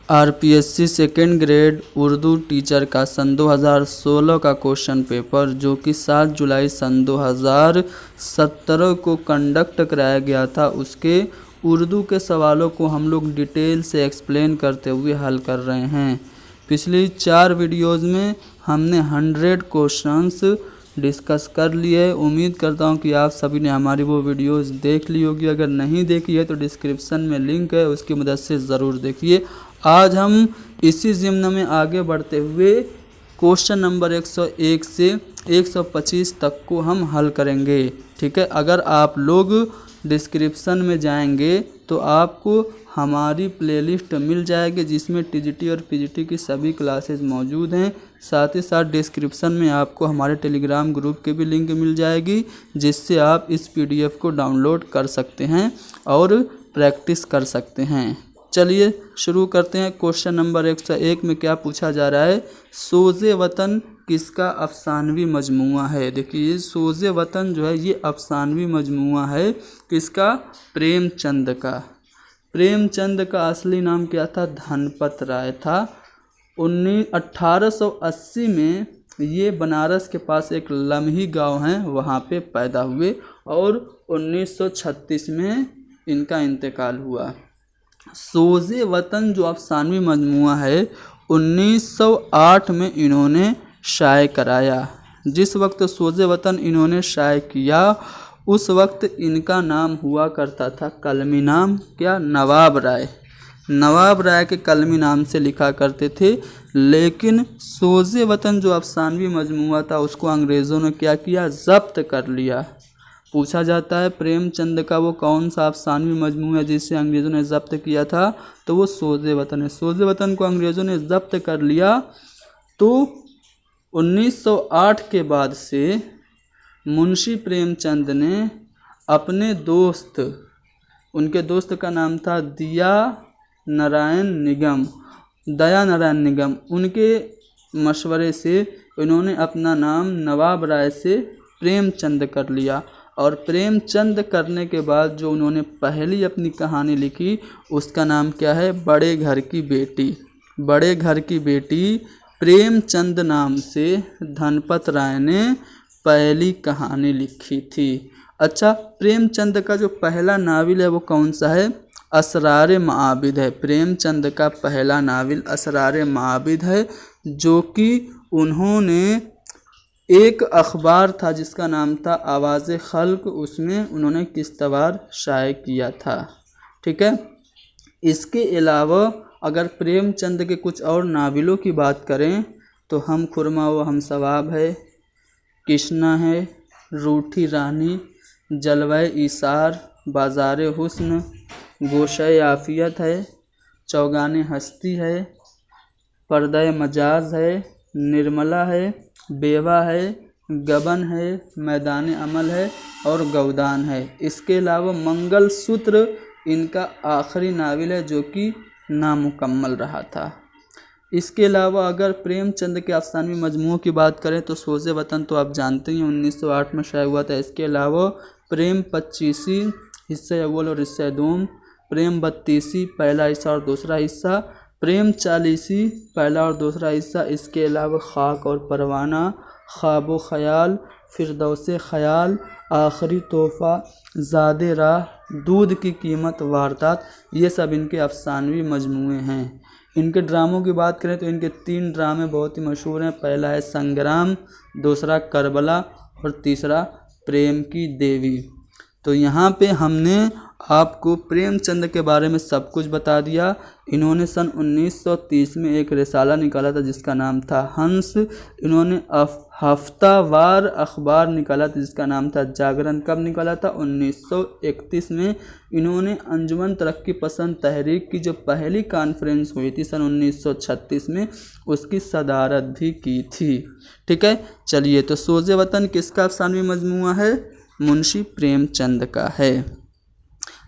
RPSC second grade Urdu teacher का सन 2016 का question paper जो कि 7 जुलाई सन 2017 को कंडक्ट कराया गया था, उसके उर्दू के सवालों को हम लोग डिटेल से एक्सप्लेन करते हुए हल कर रहे हैं। पिछली 4 वीडियोज़ में हमने 100 क्वेश्चंस डिस्कस कर लिए। उम्मीद करता हूं कि आप सभी ने हमारी वो वीडियोस देख ली होगी। अगर नहीं देखी है तो डिस्क्रिप्शन में लिंक है, उसकी मदद से ज़रूर देखिए। आज हम इसी ज़िम्न में आगे बढ़ते हुए क्वेश्चन नंबर 101 से 125 तक को हम हल करेंगे। ठीक है, अगर आप लोग डिस्क्रिप्शन में जाएंगे तो आपको हमारी प्लेलिस्ट मिल जाएगी जिसमें टीजीटी और पीजीटी की सभी क्लासेस मौजूद हैं। साथ ही साथ डिस्क्रिप्शन में आपको हमारे टेलीग्राम ग्रुप की भी लिंक मिल जाएगी जिससे आप इस पीडीएफ को डाउनलोड कर सकते हैं और प्रैक्टिस कर सकते हैं। चलिए शुरू करते हैं। क्वेश्चन नंबर 101 में क्या पूछा जा रहा है, सोज़े वतन किसका अफसानवी मजमुआ है। देखिए सोज़े वतन जो है ये अफसानवी मजमुआ है किसका, प्रेमचंद का। प्रेमचंद का असली नाम क्या था, धनपत राय था। 1880 में ये बनारस के पास एक लम्ही गांव है वहाँ पे पैदा हुए और 1936 में इनका इंतकाल हुआ। सोज़े वतन जो अफसानवी मजमुआ है 1908 में इन्होंने शाये कराया। जिस वक्त सोज़े वतन इन्होंने शाये किया उस वक्त इनका नाम हुआ करता था कलमी नाम, क्या, नवाब राय। नवाब राय के कलमी नाम से लिखा करते थे। लेकिन सोज़े वतन जो अफसानवी मजमुआ था उसको अंग्रेज़ों ने क्या किया, ज़ब्त कर लिया। पूछा जाता है प्रेमचंद का वो कौन सा अफसानवी मजमू है जिसे अंग्रेज़ों ने ज़ब्त किया था, तो वो सोज़े वतन है। सोज़े वतन को अंग्रेज़ों ने ज़ब्त कर लिया तो 1908 के बाद से मुंशी प्रेमचंद ने अपने दोस्त, उनके दोस्त का नाम था दया नारायण निगम, उनके मशवरे से इन्होंने अपना नाम नवाब राय से प्रेमचंद कर लिया। और प्रेमचंद करने के बाद जो उन्होंने पहली अपनी कहानी लिखी उसका नाम क्या है, बड़े घर की बेटी। बड़े घर की बेटी प्रेमचंद नाम से धनपत राय ने पहली कहानी लिखी थी। अच्छा, प्रेमचंद का जो पहला नावल है वो कौन सा है, असरार माबिद है। प्रेमचंद का पहला नावल असरार माबिद है जो कि उन्होंने, एक अखबार था जिसका नाम था आवाज़े खल्क, उसमें उन्होंने किस्तवार शाये किया था। ठीक है, इसके अलावा अगर प्रेमचंद के कुछ और नावलों की बात करें तो हम खुरमा व हम सवाब है, कृष्णा है, रूठी रानी, जलवाए ईसार, बाज़ार हुस्न, गोशे आफियत है, चौगाने हस्ती है, पर्दा मजाज है, निर्मला है, बेवा है, गबन है, मैदान अमल है और गौदान है। इसके अलावा मंगलसूत्र इनका आखिरी नावल है जो कि नामुकम्मल रहा था। इसके अलावा अगर प्रेमचंद के अफसानवी मजमुओं की बात करें तो सोज़े वतन तो आप जानते हैं 1908 में शाये हुआ था। इसके अलावा प्रेम 25 हिस्से अव्वल और हिस्से दूम, प्रेम 32 पहला हिस्सा और दूसरा हिस्सा, प्रेम 40 पहला और दूसरा हिस्सा। इसके अलावा खाक और परवाना, ख्वाब ख्याल, फिरदौसे ख्याल, आखिरी तोहफ़ा, ज़ादे राह, दूध की कीमत, वारदात, ये सब इनके अफसानवी मजमूए हैं। इनके ड्रामों की बात करें तो इनके 3 ड्रामे बहुत ही मशहूर हैं। पहला है संग्राम, दूसरा करबला और तीसरा प्रेम की देवी। तो यहाँ पे हमने आपको प्रेमचंद के बारे में सब कुछ बता दिया। इन्होंने सन 1930 में एक रिसाला निकाला था जिसका नाम था हंस। इन्होंने हफ्तावार अखबार निकाला था जिसका नाम था जागरण। कब निकाला था, 1931 में। इन्होंने अंजुमन तरक्की पसंद तहरीक की जो पहली कॉन्फ्रेंस हुई थी सन 1936 में, उसकी सदारत भी की थी। ठीक है, चलिए तो सोज़े वतन किसका अफसानवी मजमुआ है, मुंशी प्रेमचंद का है।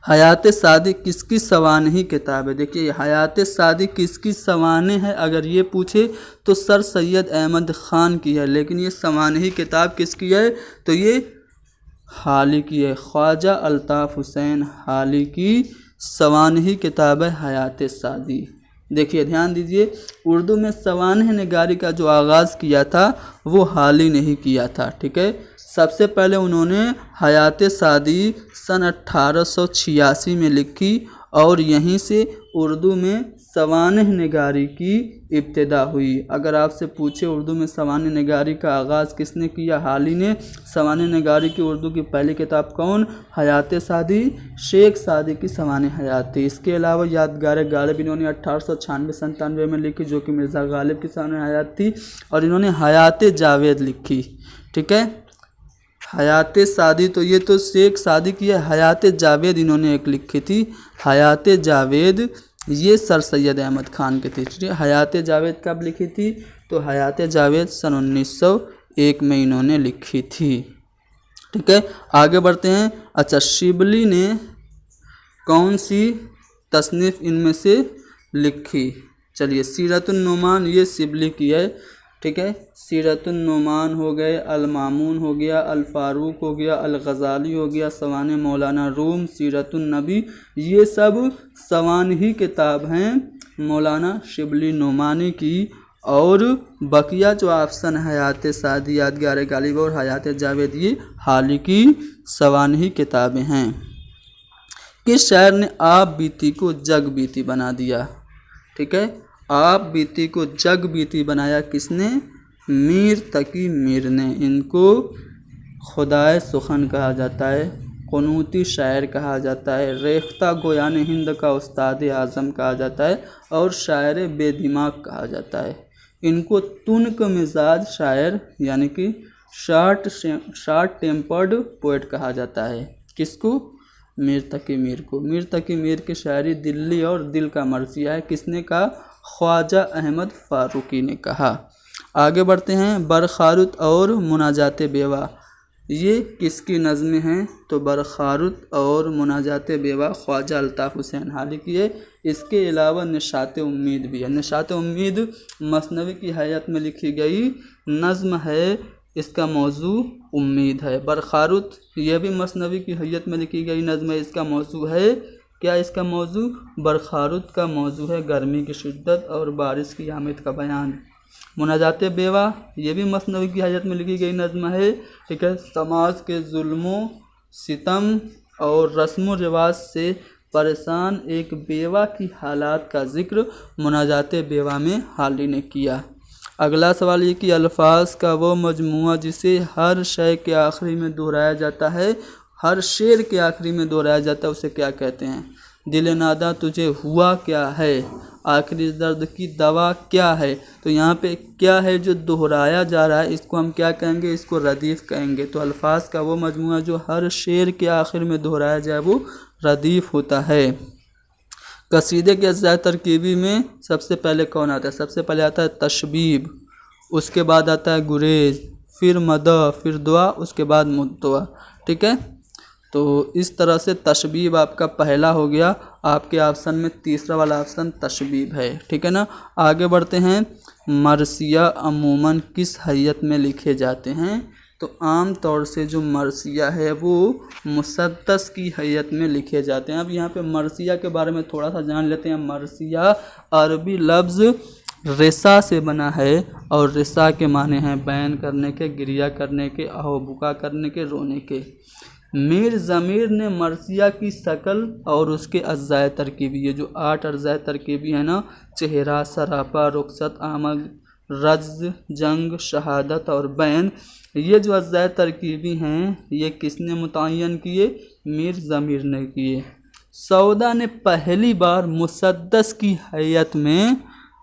हयात सादी किसकी सवानही किताब है। देखिए हयात सादी किसकी सवाने है, अगर ये पूछे तो सर सैयद अहमद ख़ान की है। लेकिन ये सवानही किताब किसकी है, तो ये हाली की है, ख्वाजा अल्ताफ़ हुसैन हाली की सवानही किताब है हयात सादी। देखिए ध्यान दीजिए, उर्दू में सवानह निगारी का जो आगाज़ किया था वो हाल ही नहीं किया था। ठीक है, सबसे पहले उन्होंने हयात सादी सन 1886 में लिखी और यहीं से उर्दू में सवानह निगारी की इब्तिदा हुई। अगर आपसे पूछे उर्दू में सवानह निगारी का आगाज़ किसने किया, हाली ने। सवानह निगारी की उर्दू की पहली किताब कौन, हयात सादी, शेख सादी की सवानह हयात थी। इसके अलावा यादगार गालिब इन्होंने 1896-97 में लिखी जो कि मिर्ज़ा गालिब की सवानह हयात थी। और इन्होंने हयात जावेद लिखी। ठीक है, हयात सादी तो ये तो शेख सादी की है, हयात जावेद इन्होंने एक लिखी थी। हयात जावेद ये सर सैयद अहमद ख़ान की थी। ठीक है, हयात जावेद कब लिखी थी, तो हयात जावेद सन 1901 में इन्होंने लिखी थी। ठीक है, आगे बढ़ते हैं। अच्छा, शिबली ने कौन सी तसनीफ़ इनमें से लिखी, चलिए सीरतुन नुमान ये शिबली की है। ठीक है, सीरतुन नुमान हो गए, अल मामून हो गया, अल फारूक हो गया, अल गज़ाली हो गया, सवाने मौलाना रूम, सीरतुन नबी, ये सब सवान ही किताब हैं मौलाना शिबली नुमानी की। और बकिया जो ऑप्शन हयात सादी, यादगार गालिब और हयात जावेद ये हाल ही की सवान ही किताबें हैं। किस शायर ने आप बीती को जग बीती बना दिया। ठीक है, आप बीती को जग बीती बनाया किसने, मीर तकी मीर ने। इनको खुदाए सुखन कहा जाता है, क़ुनूती शायर कहा जाता है, रेख्ता गोयान हिंद का उस्ताद आज़म कहा जाता है और शायर बेदिमाग कहा जाता है। इनको तुनक मिजाज शायर यानी कि शॉर्ट टेम्पर्ड पोएट कहा जाता है। किसको, मीर तकी मीर को। मीर तकी मीर की शायरी दिल्ली और दिल का मरसिया है। किसने कहा, ख्वाजा अहमद फ़ारूकी ने कहा। आगे बढ़ते हैं। बरखारुत और मुनाजात बेवा ये किसकी नज़में हैं, तो बरखारुत और मुनाजात बेवा ख्वाजा अल्ताफ़ हुसैन हाली की है। इसके अलावा निशात उम्मीद भी है। निशात उम्मीद मसनवी की हैयत में लिखी गई नज़्म है, इसका मौजू उम्मीद है। बरखारुत यह भी मसनवी की हैयत में लिखी गई नज़्म है, इसका मौजू है क्या, इसका मौजू बरखारुत का मौजू है गर्मी की शिद्दत और बारिश की आमद का बयान। मुनाजात बेवा ये भी मसनवी की हैयत में लिखी गई नज़्म है। ठीक है, समाज के जुल्मों सितम और रस्म रिवाज से परेशान एक बेवा की हालात का ज़िक्र मुनाजात बेवा में हाली ने किया। अगला सवाल ये कि अल्फाज का वो मजमुआ जिसे हर शय के आखिरी में दोहराया जाता है, हर शेर के आखिरी में दोहराया जाता है, उसे क्या कहते हैं। दिल नादा तुझे हुआ क्या है, आखिरी दर्द की दवा क्या है। तो यहाँ पे क्या है जो दोहराया जा रहा है, इसको हम क्या कहेंगे, इसको रदीफ़ कहेंगे। तो अल्फाज का वो मजमुआ जो हर शेर के आखिर में दोहराया जाए वो रदीफ़ होता है। कसीदे के अज़्ज़ाए तरकीबी में सबसे पहले कौन आता है, सबसे पहले आता है तशबीब, उसके बाद आता है गुरेज, फिर मदह, फिर दुआ, उसके बाद मुद्दवा। ठीक है, तो इस तरह से तशबीब आपका पहला हो गया। आपके ऑप्शन में तीसरा वाला ऑप्शन तशबीब है। ठीक है ना, आगे बढ़ते हैं। मरसिया अमूमन किस हैयत में लिखे जाते हैं, तो आम तौर से जो मरसिया है वो मुसद्दस की हैयत में लिखे जाते हैं। अब यहाँ पे मरसिया के बारे में थोड़ा सा जान लेते हैं। मरसिया अरबी लफ्ज़ रिसा से बना है और रिसा के माने हैं बयान करने के, गिरिया करने के, आहो बुका करने के, रोने के। मीर ज़मीर ने मरसिया की शक्ल और उसके अज़्ज़ाए तरकीबी, ये जो 8 अज़्ज़ाए तरकीबी है ना, चेहरा, सरापा, रुखसत, आमद, रज्ज़, जंग, शहादत और बैन, ये जो अज़्ज़ाए तरकीबी हैं ये किसने मुतय्यन किए, मीर ज़मीर ने किए। सौदा ने पहली बार मुसद्दस की हैयत में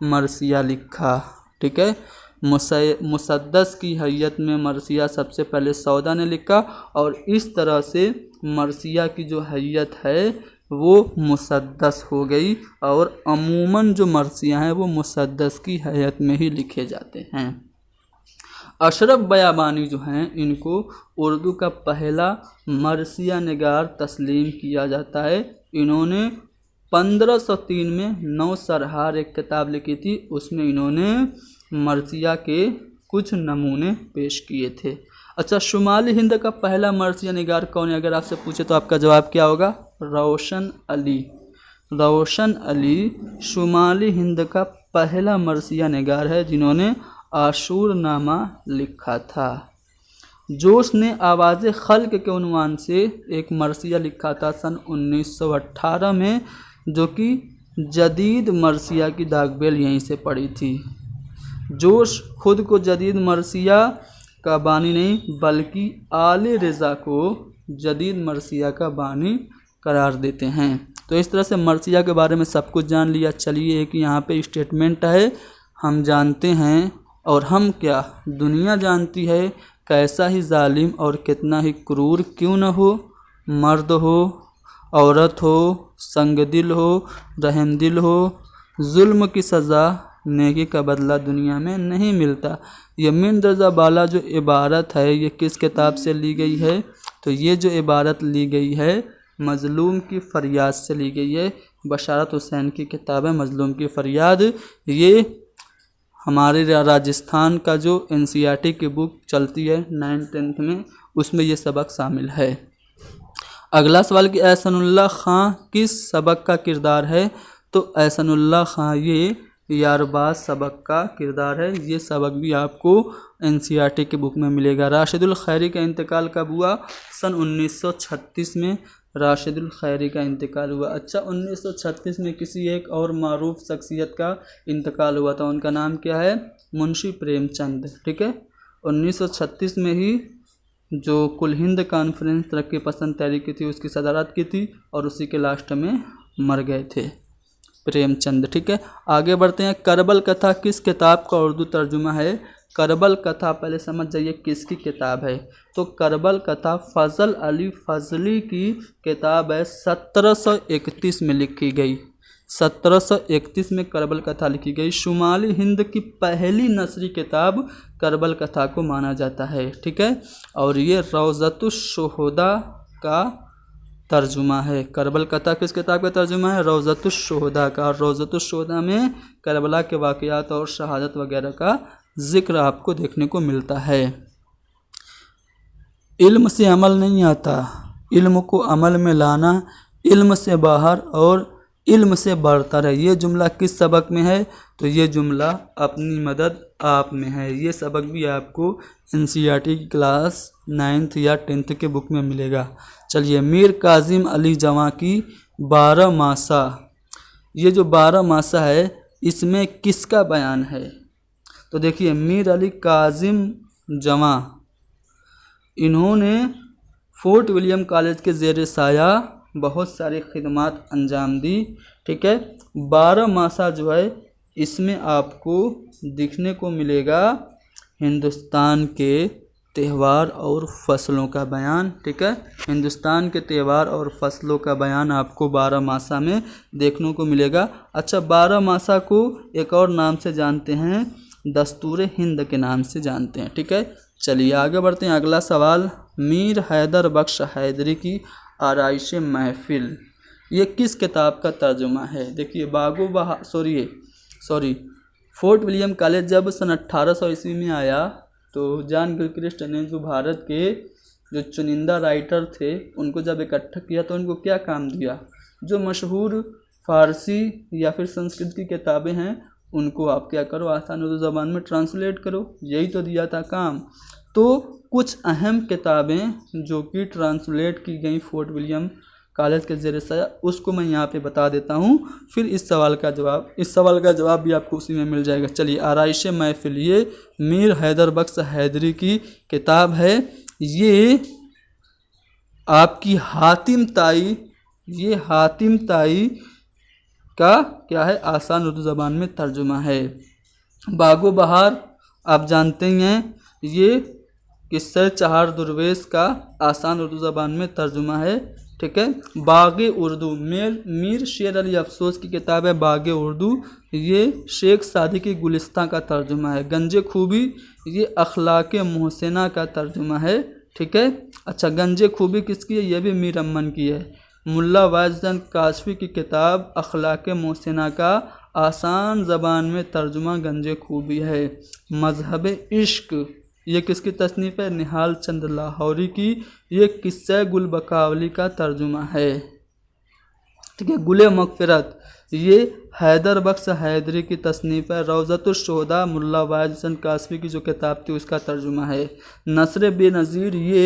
मरसिया लिखा। ठीक है, मुसद्दस की हैयत में मरसिया सबसे पहले सौदा ने लिखा और इस तरह से मरसिया की जो हैयत है वो मुसद्दस हो गई और अमूमन जो मरसिया हैं वो मुसद्दस की हैयत में ही लिखे जाते हैं। अशरफ बयाबानी जो हैं इनको उर्दू का पहला मरसिया निगार तस्लीम किया जाता है। इन्होंने 1503 में 9 सरहार एक किताब लिखी थी, उसमें इन्होंने मरसिया के कुछ नमूने पेश किए थे। अच्छा, शुमाली हिंद का पहला मरसिया निगार कौन है, अगर आपसे पूछे तो आपका जवाब क्या होगा, रोशन अली। रोशन अली शुमाली हिंद का पहला मरसिया निगार है जिन्होंने आशूर नामा लिखा था। जोश ने आवाज़े खल्क के उन्वान से एक मरसिया लिखा था सन 1918 में, जो कि जदीद मरसिया की दागबेल यहीं से पड़ी थी। जोश खुद को जदीद मरसिया का बानी नहीं बल्कि आले रज़ा को जदीद मरसिया का बानी करार देते हैं। तो इस तरह से मरसिया के बारे में सब कुछ जान लिया। चलिए एक यहाँ पे स्टेटमेंट है, हम जानते हैं और हम क्या दुनिया जानती है, कैसा ही जालिम और कितना ही क्रूर क्यों न हो, मर्द हो, औरत हो, संगदिल हो, रहमदिल हो, जुल्म की सज़ा नेकी का बदला दुनिया में नहीं मिलता। ये मिन दर्जा बाला जो इबारत है ये किस किताब से ली गई है? तो ये जो इबारत ली गई है मज़लूम की फ़रियाद से ली गई है। बशारत हुसैन की किताब है मज़लूम की फ़रियाद। ये हमारे राजस्थान का जो NCERT की बुक चलती है 9th-10th में, उसमें ये सबक शामिल है। अगला सवाल कि एहसानुल्लाह ख़ां किस सबक का किरदार है? तो एहसानुल्लाह ख़ां ये यारबाज सबक का किरदार है। ये सबक भी आपको NCERT की बुक में मिलेगा। राशिदुल खैरी का इंतकाल कब हुआ? सन 1936 में राशिदुल खैरी का इंतकाल हुआ। अच्छा, 1936 में किसी एक और मारूफ शख्सियत का इंतकाल हुआ था, उनका नाम क्या है? मुंशी प्रेमचंद। ठीक है, 1936 में ही जो कुल हिंद कॉन्फ्रेंस तरक्की पसंद तहरीक की थी उसकी सदारत की थी और उसी के लास्ट में मर गए थे प्रेमचंद। ठीक है, आगे बढ़ते हैं। करबल कथा किस किताब का उर्दू तर्जुमा है? करबल कथा पहले समझ जाइए किसकी किताब है। तो करबल कथा फजल अली फजली की किताब है, 1731 में लिखी गई। 1731 में करबल कथा लिखी गई। शुमाली हिंद की पहली नसरी किताब करबल कथा को माना जाता है। ठीक है, और ये रौज़तुश्शुहदा का तर्जुमा है। करबल कथा किस किताब का तर्जुमा है? रौज़तुश्शुहदा का। रौज़तुश्शुहदा में करबला के वाक़यात और शहादत वगैरह का ज़िक्र आपको देखने को मिलता है। इल्म से अमल नहीं आता, इल्म को अमल में लाना इल्म से बाहर और इल्म से बढ़तर है। ये जुमला किस सबक में है? तो ये जुमला अपनी मदद आप में है। ये सबक भी आपको NCERT की क्लास 9th या 10th के बुक में मिलेगा। चलिए, मीर काजिम अली जवां की 12 मासा, ये जो 12 मासा है इसमें किसका बयान है? तो देखिए, मीर अली काजिम जवां इन्होंने फोर्ट विलियम कॉलेज के ज़ेर साया बहुत सारी खिदमात अंजाम दी। ठीक है, 12 मासा जो है इसमें आपको दिखने को मिलेगा हिंदुस्तान के त्यौहार और फसलों का बयान। ठीक है, हिंदुस्तान के त्यौहार और फसलों का बयान आपको 12 मासा में देखने को मिलेगा। अच्छा, 12 मासा को एक और नाम से जानते हैं, दस्तूर हिंद के नाम से जानते हैं। ठीक है, चलिए आगे बढ़ते हैं। अगला सवाल, मीर हैदर बख्श हैदरी की आराइश महफिल ये किस किताब का तर्जुमा है? देखिए, फोर्ट विलियम कॉलेज जब सन 1800 ईस्वी में आया तो जॉन गिलक्रिस्ट ने जो भारत के जो चुनिंदा राइटर थे उनको जब इकट्ठा किया तो उनको क्या काम दिया? जो मशहूर फ़ारसी या फिर संस्कृत की किताबें हैं उनको आप क्या करो, आसान उर्दू ज़बान में ट्रांसलेट करो। यही तो दिया था काम। तो कुछ अहम किताबें जो कि ट्रांसलेट की गई फोर्ट विलियम कॉलेज के ज़रिए से, उसको मैं यहाँ पे बता देता हूँ, फिर इस सवाल का जवाब भी आपको उसी में मिल जाएगा। चलिए, आराइश महफिल ये मीर हैदर बख्श हैदरी की किताब है। ये आपकी हातिम ताई का क्या है, आसान उर्दू ज़बान में तर्जुमा है। बागो बहार आप जानते हैं, ये किस्सा चहार दुर्वेश का आसान उर्दू ज़बान में तर्जुमा है। ठीक है, बाग़े उर्दू मीर शेर अली अफसोस की किताब है बाग़े उर्दू, ये शेख सादी की गुलिस्तां का तर्जुमा है। गंजे खूबी ये अखलाक मोहसिना का तर्जुमा है। ठीक है, अच्छा, गंजे खूबी किसकी है? ये भी मीर अमन की है। मुल्ला वाजिद काशफी की किताब अखलाक मोहसिना का आसान ज़बान में तर्जुमा गंजे खूबी है। मज़हब इश्क ये किसकी तसनीफ़ है? निहाल चंद लाहौरी की। ये किस्सा गुल बकावली का तर्जुमा है। ठीक है। गुले मगफिरत ये हैदर बख्श हैदरी की तसनीफ़ है। रौज़तुश शुहदा मुल्ला वाइज हसन कासवी की जो किताब थी उसका तर्जुमा है। नसर बेनज़ीर ये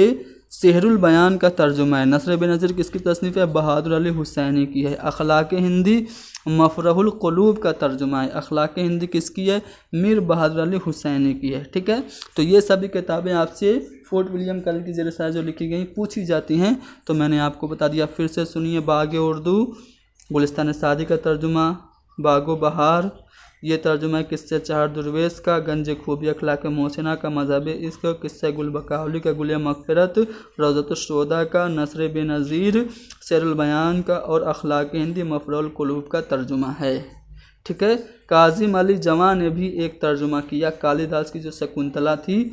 सेहरुल बयान का तर्जुमा है। नसर बेनज़ीर किसकी तसनीफ़ है? बहादुर अली हुसैनी की है। अखलाक हिंदी मफरहुल क़ुलूब का तर्जुमा है। अखलाक हिंदी किसकी है? मीर बहादुर अली हुसैनी की है। ठीक है, तो ये सभी किताबें आपसे फोर्ट विलियम कल की ज़ेर जो लिखी गई पूछी जाती हैं, तो मैंने आपको बता दिया। फिर से सुनिए। बाग उर्दू गुलिस्तान सादी का तर्जुमा, बागो बहार ये तर्जुमा है किस्से चार दुर्वेश का, गंज खूबी अखलाक मोहसिना का, मजहब इश्क किस्से गुल बकावली का, गुल मगफिरत रौज़तुश शुहदा का, नसर बेनज़ीर सेरुल बयान का और अखलाक हिंदी मफरुल क़ुलूब का तर्जुमा है। ठीक है। काज़िम अली जवां ने भी एक तर्जुमा किया। कालिदास की जो शकुंतला थी,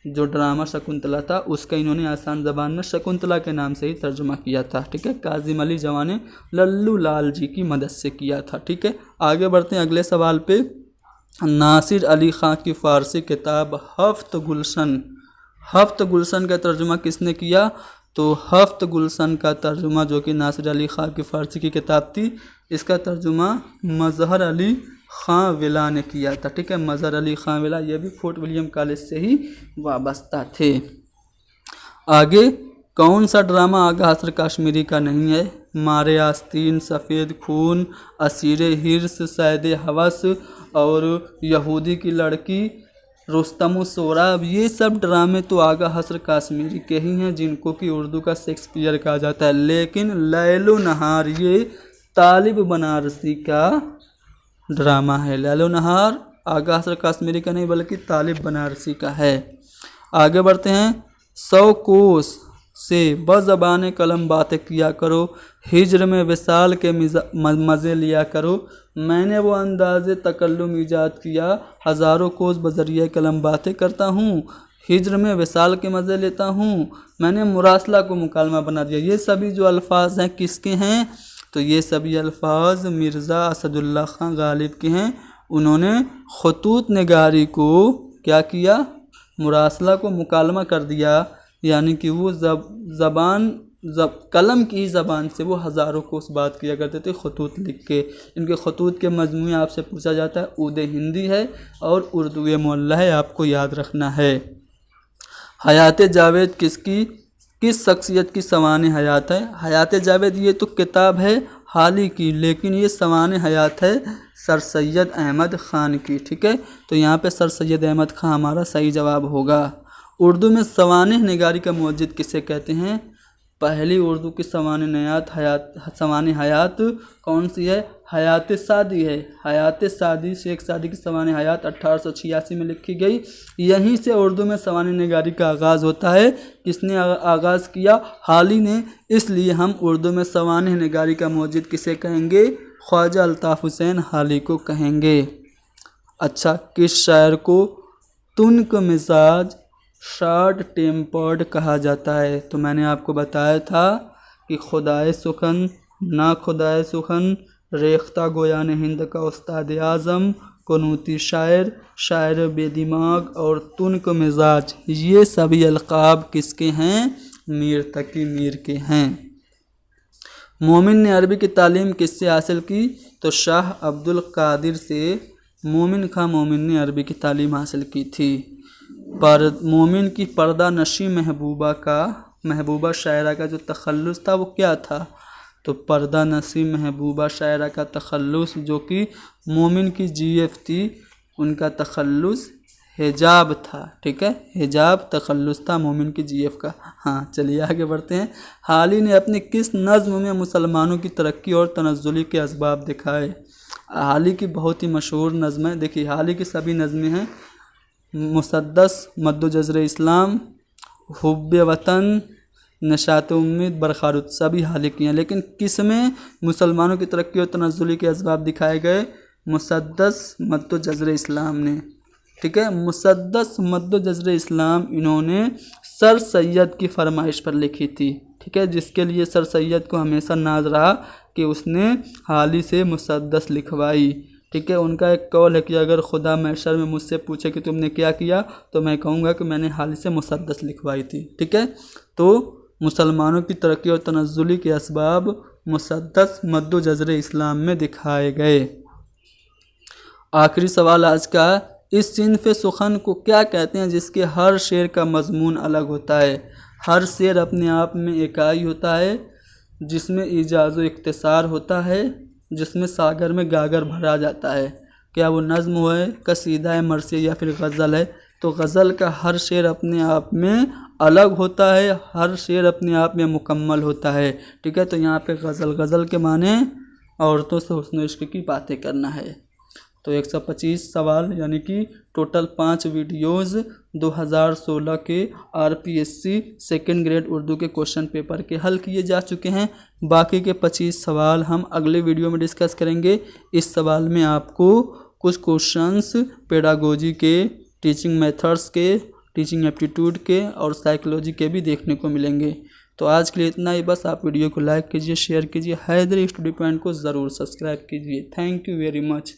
जो ड्रामा शकुंतला था, उसका इन्होंने आसान ज़बान में शकुंतला के नाम से ही तर्जुमा किया था। ठीक है, काज़िम अली जवां ने लल्लू लाल जी की मदद से किया था। ठीक है, आगे बढ़ते हैं अगले सवाल पे। नासिर अली ख़ां की फ़ारसी किताब हफ्त गुलशन, हफ्त गुलशन का तर्जुमा किसने किया? तो हफ्त गुलशन का तर्जुमा जो कि नासिर अली ख़ां की फ़ारसी की किताब थी, इसका तर्जुमा मज़हर अली ख़ां विला ने किया था। ठीक है, मज़हर अली ख़ां विला ये भी फोर्ट विलियम कॉलेज से ही वाबस्ता थे। आगे कौन सा ड्रामा आगा हसर काश्मीरी का नहीं है? मारे आस्तीन, सफ़ेद खून, असीर हिर्स, सैद हवस और यहूदी की लड़की, रुस्तम सोराब, ये सब ड्रामे तो आगा हसर काश्मीरी के ही हैं, जिनको कि उर्दू का शेक्सपियर कहा जाता है। लेकिन लैलो नहार ये तालिब बनारसी का ड्रामा है। लैलो नहार आगा हसर काश्मीरी का नहीं बल्कि तालिब बनारसी का है। आगे बढ़ते हैं। 100 कोस से बज़बान कलम बातें किया करो, हिज्र में विसाल के मज़े लिया करो, मैंने वो अंदाज़े तकल्लुम ईजाद किया, हज़ारों कोस बज़रिए कलम बातें करता हूँ, हिज्र में विसाल के मज़े लेता हूँ, मैंने मुरासला को मुकालमा बना दिया। ये सभी जो अल्फाज हैं किसके हैं? तो ये सभी अल्फाज मिर्ज़ा असदुल्ला ख़ां गालिब के हैं। उन्होंने ख़ुतूत निगारी को क्या किया? मुरासला को मुकालमा कर दिया, यानी कि वो कलम की ज़बान से वो हज़ारों को उस बात किया करते थे ख़ुतूत लिख के। इनके ख़ुतूत के मजमूए आपसे पूछा जाता है। उर्दू हिंदी है और उर्दू मुअल्ला है, आपको याद रखना है। हयात जावेद किस शख्सियत की सवान हयात है? हयात जावेद ये तो किताब है हाल ही की, लेकिन ये सवान हयात है सर सैयद अहमद ख़ान की। ठीक है, तो यहाँ पे सर सैयद अहमद ख़ान हमारा सही जवाब होगा। उर्दू में सवान निगारी का मुअज्जिद किसे कहते हैं? पहली उर्दू की सवान हयात कौन सी है? हयात सादी है। हयात सादी शेख सादी की सवान हयात 1886 में लिखी गई। यहीं से उर्दू में सवान निगारी का आगाज़ होता है। किसने आगाज़ किया? हाली ने। इसलिए हम उर्दू में सवान निगारी का मुअज्जिद किसे कहेंगे? ख्वाजा अल्ताफ़ हुसैन हाली को कहेंगे। अच्छा, किस शायर को तुनक मिजाज शॉर्ट टेम्पर्ड कहा जाता है? तो मैंने आपको बताया था कि खुदाए सुखन, ना खुदाए सुखन, रेख्ता गोयान हिंद का उस्ताद आज़म, कुनूती शायर, शायर बेदिमाग और तुनक मिजाज, ये सभी अलक़ाब किसके हैं? मीर तकी मीर के हैं। मोमिन ने अरबी की तालीम किससे हासिल की? तो शाह अब्दुल कादिर से मोमिन खां मोमिन ने अरबी की तालीम हासिल की थी। पर मोमिन की पर्दा नशी महबूबा शायरा का जो तखल्लुस था वो क्या था? तो पर्दा नशी महबूबा शायरा का तखल्लुस जो कि मोमिन की जीएफ थी, उनका तखल्लुस हिजाब था। ठीक है, हिजाब तखल्लुस था मोमिन की जीएफ का। हाँ, चलिए आगे बढ़ते हैं। हाली ने अपनी किस नज़्म में मुसलमानों की तरक्की और तनज़्ज़ुली के असबाब दिखाए? हाली की बहुत ही मशहूर नज़्म है। देखिए, हाली की सभी नज़में हैं। मुसद्दस, मद्दो जज़्र इस्लाम, हुब्बे वतन, नशात उम्मीद, बरखारुत, सभी हाली की हैं। लेकिन किस में मुसलमानों की तरक्की और तनज़्ज़ुली के असबाब दिखाए गए? मुसद्दस मद्दो जज़्र इस्लाम ने। ठीक है, मुसद्दस मद्दो जज़्र इस्लाम इन्होंने सर सैयद की फरमाइश पर लिखी थी। ठीक है, जिसके लिए सर सैयद को हमेशा नाज रहा कि उसने हाली से मुसद्दस लिखवाई। ठीक है, उनका एक कौल है कि अगर खुदा महशर में मुझसे पूछे कि तुमने क्या किया, तो मैं कहूँगा कि मैंने हाली से मुसद्दस लिखवाई थी। ठीक है, तो मुसलमानों की तरक्की और तनज़्ज़ुली के असबाब मुसद्दस मद्दो जज़र इस्लाम में दिखाए गए। आखिरी सवाल आज का, इस सिन्फ़ सुखन को क्या कहते हैं जिसके हर शेर का मजमून अलग होता है? हर शेर अपने आप में इकाई होता है, जिसमें इजाज़ व इख्तिसार होता है, जिसमें सागर में गागर भरा जाता है। क्या वो नज़्म है, कसीदा है, मरसिया या फिर गज़ल है? तो गज़ल का हर शेर अपने आप में अलग होता है, हर शेर अपने आप में मुकम्मल होता है। ठीक है, तो यहाँ पे गज़ल के माने औरतों से हुस्न इश्क की बातें करना है। तो 125 सवाल यानी कि टोटल 5 वीडियोज़ 2016 के RPSC सेकेंड ग्रेड उर्दू के क्वेश्चन पेपर के हल किए जा चुके हैं। बाकी के 25 सवाल हम अगले वीडियो में डिस्कस करेंगे। इस सवाल में आपको कुछ क्वेश्चंस पेडागोजी के, टीचिंग मेथड्स के, टीचिंग एप्टीट्यूड के और साइकोलॉजी के भी देखने को मिलेंगे। तो आज के लिए इतना ही बस। आप वीडियो को लाइक कीजिए, शेयर कीजिए, हैदरी स्टडी पॉइंट को ज़रूर सब्सक्राइब कीजिए। Thank you very much.